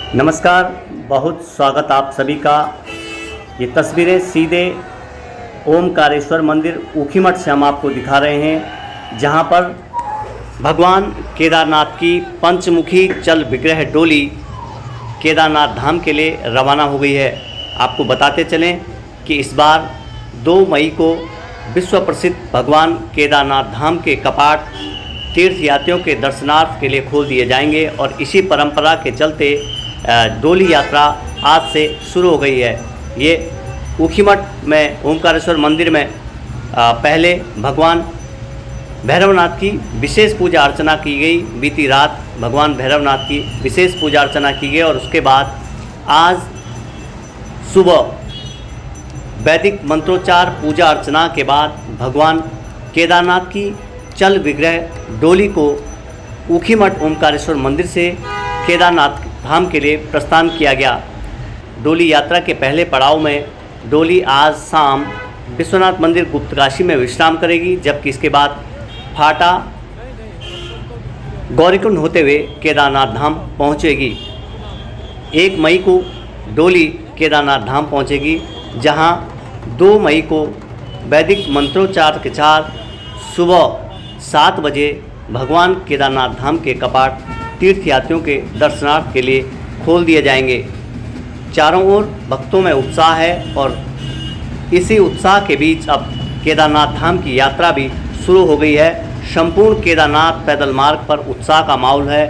नमस्कार, बहुत स्वागत आप सभी का। ये तस्वीरें सीधे ओमकारेश्वर मंदिर ऊखीमठ से हम आपको दिखा रहे हैं, जहां पर भगवान केदारनाथ की पंचमुखी चल विग्रह डोली केदारनाथ धाम के लिए रवाना हो गई है। आपको बताते चलें कि इस बार 2 मई को विश्व प्रसिद्ध भगवान केदारनाथ धाम के कपाट तीर्थयात्रियों के दर्शनार्थ के लिए खोल दिए जाएंगे और इसी परंपरा के चलते डोली यात्रा आज से शुरू हो गई है। ये ऊखीमठ में ओमकारेश्वर मंदिर में पहले भगवान भैरवनाथ की विशेष पूजा अर्चना की गई। बीती रात भगवान भैरवनाथ की विशेष पूजा अर्चना की गई और उसके बाद आज सुबह वैदिक मंत्रोच्चार पूजा अर्चना के बाद भगवान केदारनाथ की चल विग्रह डोली को ऊखीमठ ओमकारेश्वर मंदिर से केदारनाथ धाम के लिए प्रस्थान किया गया। डोली यात्रा के पहले पड़ाव में डोली आज शाम विश्वनाथ मंदिर गुप्तकाशी में विश्राम करेगी, जबकि इसके बाद फाटा गौरीकुंड होते हुए केदारनाथ धाम पहुंचेगी। 1 मई को डोली केदारनाथ धाम पहुंचेगी, जहां 2 मई को वैदिक मंत्रोच्चार के साथ सुबह 7 बजे भगवान केदारनाथ धाम के कपाट तीर्थयात्रियों के दर्शनार्थ के लिए खोल दिए जाएंगे। चारों ओर भक्तों में उत्साह है और इसी उत्साह के बीच अब केदारनाथ धाम की यात्रा भी शुरू हो गई है। संपूर्ण केदारनाथ पैदल मार्ग पर उत्साह का माहौल है।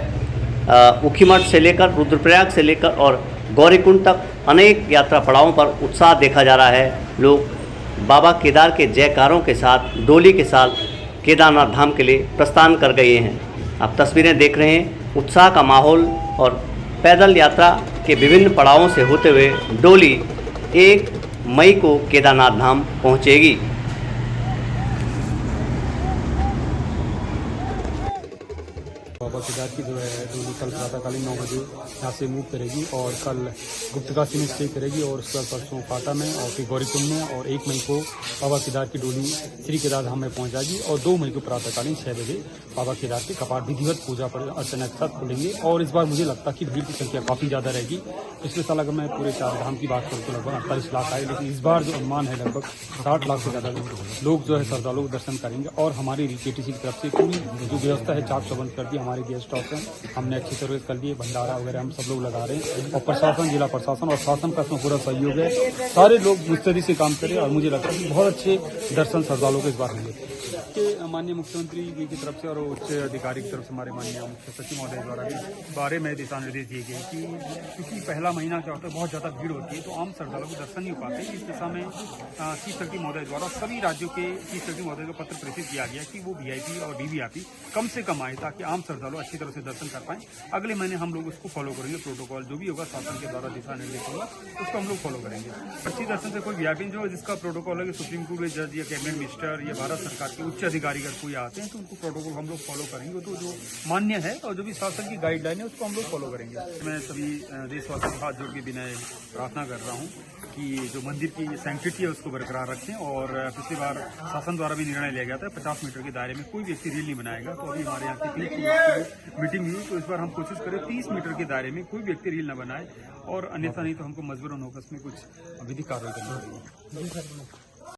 ऊखीमठ से लेकर रुद्रप्रयाग से लेकर और गौरीकुंड तक अनेक यात्रा पड़ावों पर उत्साह देखा जा रहा है। लोग बाबा केदार के जयकारों के साथ डोली के साथ केदारनाथ धाम के लिए प्रस्थान कर गए हैं। आप तस्वीरें देख रहे हैं, उत्साह का माहौल और पैदल यात्रा के विभिन्न पड़ावों से होते हुए डोली 1 मई को केदारनाथ धाम पहुंचेगी। बाबा केदार की जो है डोली कल प्रातःकालीन 9 बजे यहाँ से मूव करेगी और कल गुप्तकाशी में स्टे करेगी और उसके बाद परसों फाटा में और फिर गौरीकुंड में और 1 मई को बाबा केदार की डोली श्री केदार धाम में पहुँच जाएगी और 2 मई को प्रातःकालीन 6 बजे बाबा केदार के कपाट विधिवत पूजा पर अर्चना के साथ खुलेंगे। और इस बार मुझे लगता है कि भीड़ की संख्या काफ़ी ज़्यादा रहेगी। पिछले साल अगर मैं पूरे 4 धाम की बात करूँ तो लगभग 48 लाख आए, लेकिन इस बार जो अनुमान है लगभग 60 लाख से ज़्यादा लोग जो है श्रद्धालु दर्शन करेंगे। और हमारी केटीसी की तरफ से पूरी जो व्यवस्था है चाक चौबंद कर दी। हमारे गेस्ट हाउस हैं, हमने अच्छी सर्विस कर दी है, भंडारा वगैरह हम सब लोग लगा रहे हैं और प्रशासन, जिला प्रशासन और शासन का इसमें पूरा सहयोग है। सारे लोग मुस्तैदी से काम करें और मुझे लगता है कि बहुत अच्छे दर्शन श्रद्धालुओं को इस बार होंगे। माननीय मुख्यमंत्री जी की तरफ से और उच्च अधिकारी की तरफ से हमारे माननीय मुख्य सचिव महोदय द्वारा भी इस बारे में दिशा निर्देश दिए गए कि क्योंकि पहला महीना क्या होता है, बहुत ज़्यादा भीड़ होती है तो आम श्रद्धालुओं को दर्शन नहीं हो पाते। इस दिशा में चीफ सेक्रेटरी महोदय द्वारा सभी राज्यों के चीफ सेक्रेटरी महोदय को पत्र प्रेषित किया गया कि वो वीआईपी और वीवीआईपी कम से कम आए ताकि आम श्रद्धालु अच्छी तरह से दर्शन कर पाएं। अगले महीने हम लोग उसको फॉलो करेंगे। प्रोटोकॉल जो भी होगा शासन के द्वारा दिशा निर्देश होगा उसको हम लोग फॉलो करेंगे। अच्छी दर्शन से कोई वीआईपी जो जिसका प्रोटोकॉल है कि सुप्रीम कोर्ट के जज या कैबिनेट मिनिस्टर या भारत सरकार के उच्च अधिकारी अगर कोई आते हैं तो उनको प्रोटोकॉल हम लोग फॉलो करेंगे। तो जो मान्य है और जो भी शासन की गाइडलाइन है उसको हम लोग फॉलो करेंगे। मैं सभी देशवासियों के हाथ जोड़ के विनय प्रार्थना कर रहा हूँ कि जो मंदिर की सैंक्टिटी है उसको बरकरार रखें। और पिछली बार शासन द्वारा भी निर्णय लिया गया था 50 मीटर के दायरे में कोई व्यक्ति रील नहीं बनाएगा। तो अभी हमारे यहाँ की मीटिंग हुई तो इस बार हम कोशिश करें 30 मीटर के दायरे में कोई व्यक्ति रील न बनाए और अन्यथा नहीं तो हमको मजबूरन होकर उसमें कुछ विधिक कार्रवाई करनी पड़ेगी।